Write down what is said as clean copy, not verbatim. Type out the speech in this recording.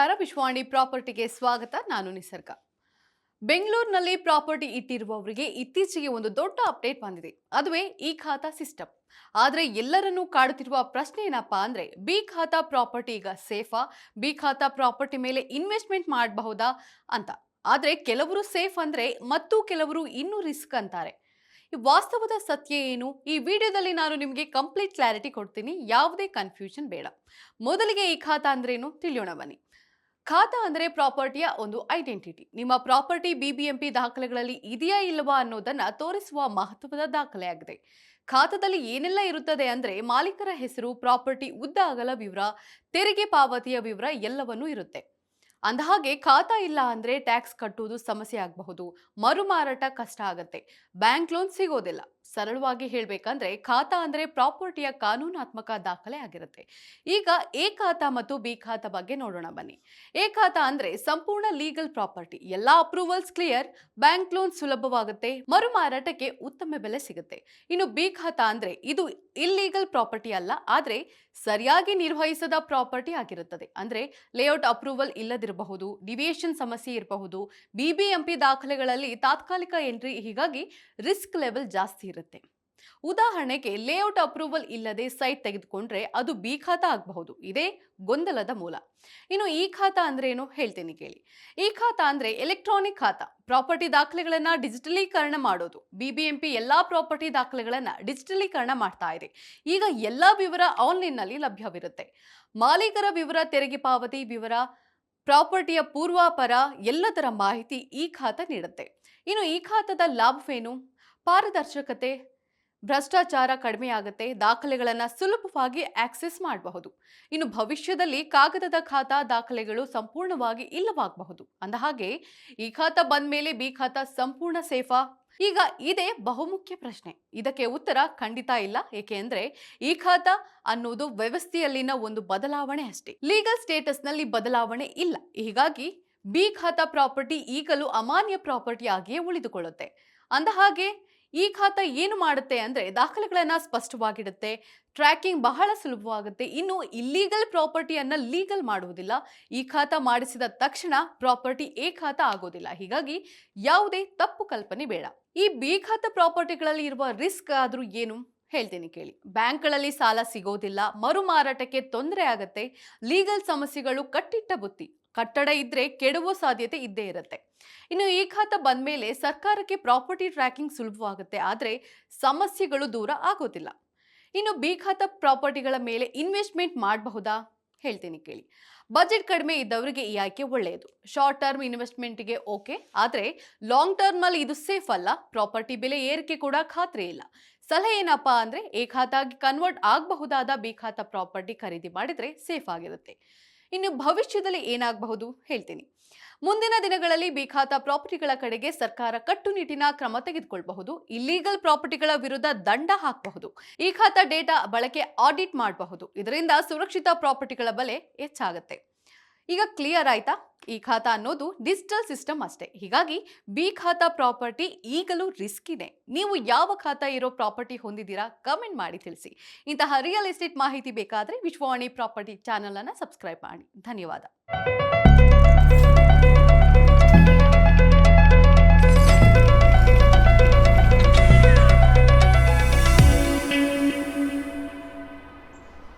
ನಮಸ್ಕಾರ. ವಿಶ್ವಾಣಿ ಪ್ರಾಪರ್ಟಿಗೆ ಸ್ವಾಗತ. ನಾನು ನಿಸರ್ಗ. ಬೆಂಗಳೂರಿನಲ್ಲಿ ಪ್ರಾಪರ್ಟಿ ಇಟ್ಟಿರುವವರಿಗೆ ಇತ್ತೀಚೆಗೆ ಒಂದು ದೊಡ್ಡ ಅಪ್ಡೇಟ್ ಬಂದಿದೆ. ಅದುವೇ ಈ ಖಾತಾ ಸಿಸ್ಟಮ್. ಆದರೆ ಎಲ್ಲರನ್ನೂ ಕಾಡುತ್ತಿರುವ ಪ್ರಶ್ನೆ ಏನಪ್ಪಾ ಅಂದ್ರೆ, ಬಿ ಖಾತಾ ಪ್ರಾಪರ್ಟಿ ಈಗ ಸೇಫಾ? ಬಿ ಖಾತಾ ಪ್ರಾಪರ್ಟಿ ಮೇಲೆ ಇನ್ವೆಸ್ಟ್ಮೆಂಟ್ ಮಾಡಬಹುದಾ ಅಂತ. ಆದರೆ ಕೆಲವರು ಸೇಫ್ ಅಂದ್ರೆ ಮತ್ತು ಕೆಲವರು ಇನ್ನೂ ರಿಸ್ಕ್ ಅಂತಾರೆ. ಈ ವಾಸ್ತವದ ಸತ್ಯ ಏನು? ಈ ವಿಡಿಯೋದಲ್ಲಿ ನಾನು ನಿಮಗೆ ಕಂಪ್ಲೀಟ್ ಕ್ಲಾರಿಟಿ ಕೊಡ್ತೀನಿ. ಯಾವುದೇ ಕನ್ಫ್ಯೂಷನ್ ಬೇಡ. ಮೊದಲಿಗೆ ಈ ಖಾತಾ ಅಂದ್ರೇನು ತಿಳಿಯೋಣ ಬನ್ನಿ. ಖಾತಾ ಅಂದರೆ ಪ್ರಾಪರ್ಟಿಯ ಒಂದು ಐಡೆಂಟಿಟಿ. ನಿಮ್ಮ ಪ್ರಾಪರ್ಟಿ ಬಿಬಿಎಂಪಿ ದಾಖಲೆಗಳಲ್ಲಿ ಇದೆಯಾ ಇಲ್ಲವಾ ಅನ್ನೋದನ್ನ ತೋರಿಸುವ ಮಹತ್ವದ ದಾಖಲೆಯಾಗಿದೆ. ಖಾತಾದಲ್ಲಿ ಏನೆಲ್ಲ ಇರುತ್ತದೆ ಅಂದ್ರೆ, ಮಾಲೀಕರ ಹೆಸರು, ಪ್ರಾಪರ್ಟಿ ಉದ್ದ ಅಗಲ ವಿವರ, ತೆರಿಗೆ ಪಾವತಿಯ ವಿವರ ಎಲ್ಲವನ್ನೂ ಇರುತ್ತೆ. ಅಂದಹಾಗೆ ಖಾತಾ ಇಲ್ಲ ಅಂದ್ರೆ ಟ್ಯಾಕ್ಸ್ ಕಟ್ಟುವುದು ಸಮಸ್ಯೆ ಆಗಬಹುದು, ಮರುಮಾರಾಟ ಕಷ್ಟ ಆಗತ್ತೆ, ಬ್ಯಾಂಕ್ ಲೋನ್ ಸಿಗೋದಿಲ್ಲ. ಸರಳವಾಗಿ ಹೇಳ್ಬೇಕಂದ್ರೆ ಖಾತಾ ಅಂದ್ರೆ ಪ್ರಾಪರ್ಟಿಯ ಕಾನೂನಾತ್ಮಕ ದಾಖಲೆ ಆಗಿರುತ್ತೆ. ಈಗ ಎ ಖಾತಾ ಮತ್ತು ಬಿ ಖಾತಾ ಬಗ್ಗೆ ನೋಡೋಣ ಬನ್ನಿ. ಎ ಖಾತಾ ಅಂದ್ರೆ ಸಂಪೂರ್ಣ ಲೀಗಲ್ ಪ್ರಾಪರ್ಟಿ, ಎಲ್ಲಾ ಅಪ್ರೂವಲ್ಸ್ ಕ್ಲಿಯರ್, ಬ್ಯಾಂಕ್ ಲೋನ್ ಸುಲಭವಾಗುತ್ತೆ, ಮರುಮಾರಾಟಕ್ಕೆ ಉತ್ತಮ ಬೆಲೆ ಸಿಗುತ್ತೆ. ಇನ್ನು ಬಿ ಖಾತಾ ಅಂದ್ರೆ ಇದು ಇಲ್ಲೀಗಲ್ ಪ್ರಾಪರ್ಟಿ ಅಲ್ಲ, ಆದ್ರೆ ಸರಿಯಾಗಿ ನಿರ್ವಹಿಸದ ಪ್ರಾಪರ್ಟಿ ಆಗಿರುತ್ತದೆ. ಅಂದ್ರೆ ಲೇಔಟ್ ಅಪ್ರೂವಲ್ ಇಲ್ಲದಿರಬಹುದು, ಡಿವಿಯೇಷನ್ ಸಮಸ್ಯೆ ಇರಬಹುದು, ಬಿಬಿಎಂಪಿ ದಾಖಲೆಗಳಲ್ಲಿ ತಾತ್ಕಾಲಿಕ ಎಂಟ್ರಿ, ಹೀಗಾಗಿ ರಿಸ್ಕ್ ಲೆವೆಲ್ ಜಾಸ್ತಿ ಇರುತ್ತೆ. ಉದಾಹರಣೆಗೆ ಲೇಔಟ್ ಅಪ್ರೂವಲ್ ಇಲ್ಲದೆ ಸೈಟ್ ತೆಗೆದುಕೊಂಡ್ರೆ ಅದು ಬಿ ಖಾತಾ ಆಗಬಹುದು. ಇದೇ ಗೊಂದಲದ ಮೂಲ. ಇನ್ನು ಈ ಖಾತಾ ಅಂದ್ರೆ ಏನು ಹೇಳ್ತೀನಿ ಕೇಳಿ. ಈ ಖಾತಾ ಅಂದ್ರೆ ಎಲೆಕ್ಟ್ರಾನಿಕ್ ಖಾತಾ. ಪ್ರಾಪರ್ಟಿ ದಾಖಲೆಗಳನ್ನ ಡಿಜಿಟಲೀಕರಣ ಮಾಡೋದು. ಬಿಬಿಎಂಪಿ ಎಲ್ಲಾ ಪ್ರಾಪರ್ಟಿ ದಾಖಲೆಗಳನ್ನ ಡಿಜಿಟಲೀಕರಣ ಮಾಡ್ತಾ ಇದೆ. ಈಗ ಎಲ್ಲಾ ವಿವರ ಆನ್ಲೈನ್ ನಲ್ಲಿ ಲಭ್ಯವಿರುತ್ತೆ. ಮಾಲೀಕರ ವಿವರ, ತೆರಿಗೆ ಪಾವತಿ ವಿವರ, ಪ್ರಾಪರ್ಟಿಯ ಪೂರ್ವಾಪರ ಎಲ್ಲದರ ಮಾಹಿತಿ ಈ ಖಾತಾ ನೀಡುತ್ತೆ. ಇನ್ನು ಈ ಖಾತಾದ ಲಾಭವೇನು? ಪಾರದರ್ಶಕತೆ, ಭ್ರಷ್ಟಾಚಾರ ಕಡಿಮೆ ಆಗುತ್ತೆ, ದಾಖಲೆಗಳನ್ನು ಸುಲಭವಾಗಿ ಆಕ್ಸೆಸ್ ಮಾಡಬಹುದು. ಇನ್ನು ಭವಿಷ್ಯದಲ್ಲಿ ಕಾಗದದ ಖಾತಾ ದಾಖಲೆಗಳು ಸಂಪೂರ್ಣವಾಗಿ ಇಲ್ಲವಾಗಬಹುದು. ಅಂದಹಾಗೆ ಈ ಖಾತಾ ಬಂದ ಮೇಲೆ ಬಿ ಖಾತಾ ಸಂಪೂರ್ಣ ಸೇಫಾ? ಈಗ ಇದೇ ಬಹುಮುಖ್ಯ ಪ್ರಶ್ನೆ. ಇದಕ್ಕೆ ಉತ್ತರ ಖಂಡಿತ ಇಲ್ಲ. ಏಕೆಂದ್ರೆ ಈ ಖಾತಾ ಅನ್ನೋದು ವ್ಯವಸ್ಥೆಯಲ್ಲಿನ ಒಂದು ಬದಲಾವಣೆ ಅಷ್ಟೇ, ಲೀಗಲ್ ಸ್ಟೇಟಸ್ ನಲ್ಲಿ ಬದಲಾವಣೆ ಇಲ್ಲ. ಹೀಗಾಗಿ ಬಿ ಖಾತಾ ಪ್ರಾಪರ್ಟಿ ಈಗಲೂ ಅಮಾನ್ಯ ಪ್ರಾಪರ್ಟಿ ಆಗಿಯೇ ಉಳಿದುಕೊಳ್ಳುತ್ತೆ. ಅಂದಹಾಗೆ ಈ ಖಾತಾ ಏನು ಮಾಡುತ್ತೆ ಅಂದ್ರೆ, ದಾಖಲೆಗಳನ್ನ ಸ್ಪಷ್ಟವಾಗಿಡುತ್ತೆ, ಟ್ರ್ಯಾಕಿಂಗ್ ಬಹಳ ಸುಲಭವಾಗುತ್ತೆ. ಇನ್ನು ಇಲ್ಲೀಗಲ್ ಪ್ರಾಪರ್ಟಿಯನ್ನ ಲೀಗಲ್ ಮಾಡುವುದಿಲ್ಲ. ಈ ಖಾತಾ ಮಾಡಿಸಿದ ತಕ್ಷಣ ಪ್ರಾಪರ್ಟಿ ಎ ಖಾತಾ ಆಗೋದಿಲ್ಲ. ಹೀಗಾಗಿ ಯಾವುದೇ ತಪ್ಪು ಕಲ್ಪನೆ ಬೇಡ. ಈ ಬಿ ಖಾತಾ ಪ್ರಾಪರ್ಟಿಗಳಲ್ಲಿ ಇರುವ ರಿಸ್ಕ್ ಆದ್ರೂ ಏನು ಹೇಳ್ತೀನಿ ಕೇಳಿ. ಬ್ಯಾಂಕ್ಗಳಲ್ಲಿ ಸಾಲ ಸಿಗೋದಿಲ್ಲ, ಮರುಮಾರಾಟಕ್ಕೆ ತೊಂದರೆ ಆಗತ್ತೆ, ಲೀಗಲ್ ಸಮಸ್ಯೆಗಳು, ಕಟ್ಟಿಟ್ಟ ಬುತ್ತಿ, ಕಟ್ಟಡ ಇದ್ರೆ ಕೆಡುವ ಸಾಧ್ಯತೆ ಇದ್ದೇ ಇರುತ್ತೆ. ಇನ್ನು ಈ ಖಾತಾ ಬಂದ್ಮೇಲೆ ಸರ್ಕಾರಕ್ಕೆ ಪ್ರಾಪರ್ಟಿ ಟ್ರ್ಯಾಕಿಂಗ್ ಸುಲಭವಾಗುತ್ತೆ, ಆದ್ರೆ ಸಮಸ್ಯೆಗಳು ದೂರ ಆಗೋದಿಲ್ಲ. ಇನ್ನು ಬಿ ಖಾತಾ ಪ್ರಾಪರ್ಟಿಗಳ ಮೇಲೆ ಇನ್ವೆಸ್ಟ್ಮೆಂಟ್ ಮಾಡಬಹುದಾ ಹೇಳ್ತೀನಿ ಕೇಳಿ. ಬಜೆಟ್ ಕಡಿಮೆ ಇದ್ದವರಿಗೆ ಈ ಆಯ್ಕೆ ಒಳ್ಳೆಯದು. ಶಾರ್ಟ್ ಟರ್ಮ್ ಇನ್ವೆಸ್ಟ್ಮೆಂಟ್ಗೆ ಓಕೆ, ಆದ್ರೆ ಲಾಂಗ್ ಟರ್ಮ್ ಅಲ್ಲಿ ಇದು ಸೇಫ್ ಅಲ್ಲ. ಪ್ರಾಪರ್ಟಿ ಬೆಲೆ ಏರಿಕೆ ಕೂಡ ಖಾತ್ರಿ ಇಲ್ಲ. ಸಲಹೆ ಏನಪ್ಪಾ ಅಂದ್ರೆ, ಎ ಖಾತಾಗಿ ಕನ್ವರ್ಟ್ ಆಗಬಹುದಾದ ಬಿ ಖಾತಾ ಪ್ರಾಪರ್ಟಿ ಖರೀದಿ ಮಾಡಿದ್ರೆ ಸೇಫ್ ಆಗಿರುತ್ತೆ. ಇನ್ನು ಭವಿಷ್ಯದಲ್ಲಿ ಏನಾಗಬಹುದು ಹೇಳ್ತೀನಿ. ಮುಂದಿನ ದಿನಗಳಲ್ಲಿ ಬಿ ಖಾತಾ ಪ್ರಾಪರ್ಟಿಗಳ ಕಡೆಗೆ ಸರ್ಕಾರ ಕಟ್ಟುನಿಟ್ಟಿನ ಕ್ರಮ ತೆಗೆದುಕೊಳ್ಳಬಹುದು. ಇಲ್ಲೀಗಲ್ ಪ್ರಾಪರ್ಟಿಗಳ ವಿರುದ್ಧ ದಂಡ ಹಾಕಬಹುದು. ಈ ಖಾತಾ ಡೇಟಾ ಬಳಕೆ ಆಡಿಟ್ ಮಾಡಬಹುದು. ಇದರಿಂದ ಸುರಕ್ಷಿತ ಪ್ರಾಪರ್ಟಿಗಳ ಬೆಲೆ ಹೆಚ್ಚಾಗುತ್ತೆ. ಈಗ ಕ್ಲಿಯರ್ ಆಯ್ತಾ? ಈ ಖಾತಾ ಅನ್ನೋದು ಡಿಜಿಟಲ್ ಸಿಸ್ಟಮ್ ಅಷ್ಟೇ. ಹೀಗಾಗಿ ಬಿ ಖಾತಾ ಪ್ರಾಪರ್ಟಿ ಈಗಲೂ ರಿಸ್ಕ್ ಇದೆ. ನೀವು ಯಾವ ಖಾತಾ ಇರೋ ಪ್ರಾಪರ್ಟಿ ಹೊಂದಿದ್ದೀರಾ ಕಮೆಂಟ್ ಮಾಡಿ ತಿಳಿಸಿ. ಇಂತಹ ರಿಯಲ್ ಎಸ್ಟೇಟ್ ಮಾಹಿತಿ ಬೇಕಾದ್ರೆ ವಿಶ್ವವಾಣಿ ಪ್ರಾಪರ್ಟಿ ಚಾನಲ್ ಅನ್ನು ಸಬ್ಸ್ಕ್ರೈಬ್ ಮಾಡಿ. ಧನ್ಯವಾದ.